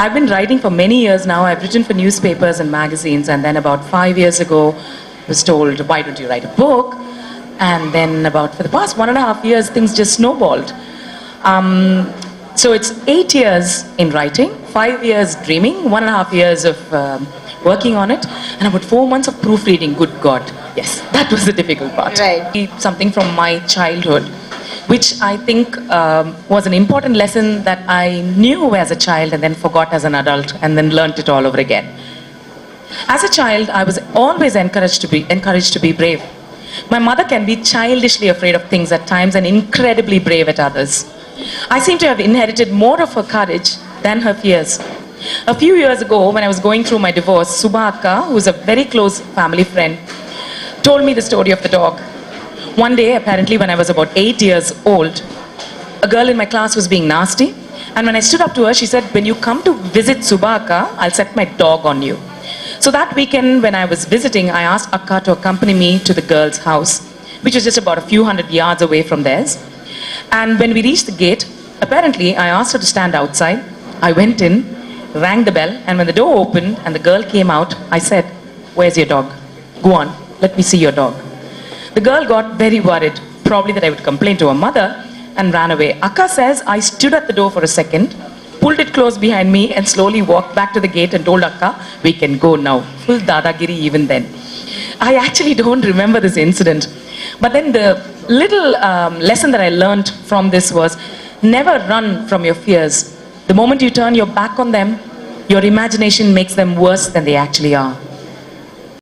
I've been writing for many years now. I've written for newspapers and magazines, and then about 5 years ago, was told, why don't you write a book? And then for the past 1.5 years, things just snowballed. So it's 8 years in writing, 5 years dreaming, 1.5 years of working on it, and about 4 months of proofreading. Good God. Yes, that was the difficult part. Right. Something from my childhood, which I think was an important lesson that I knew as a child and then forgot as an adult and then learnt it all over again. As a child, I was always encouraged to be brave. My mother can be childishly afraid of things at times and incredibly brave at others. I seem to have inherited more of her courage than her fears. A few years ago, when I was going through my divorce, Subha Akka, who is a very close family friend, told me the story of the dog. One day, apparently when I was about 8 years old, a girl in my class was being nasty, and when I stood up to her, she said, when you come to visit Subha Akka, I'll set my dog on you. So that weekend when I was visiting, I asked Akka to accompany me to the girl's house, which was just about a few hundred yards away from theirs. And when we reached the gate, apparently I asked her to stand outside. I went in, rang the bell, and when the door opened and the girl came out, I said, where's your dog? Go on, let me see your dog. The girl got very worried, probably that I would complain to her mother, and ran away. Akka says I stood at the door for a second, pulled it close behind me, and slowly walked back to the gate and told Akka, we can go now. Full dadagiri even then. I actually don't remember this incident. But then the little lesson that I learned from this was, never run from your fears. The moment you turn your back on them, your imagination makes them worse than they actually are.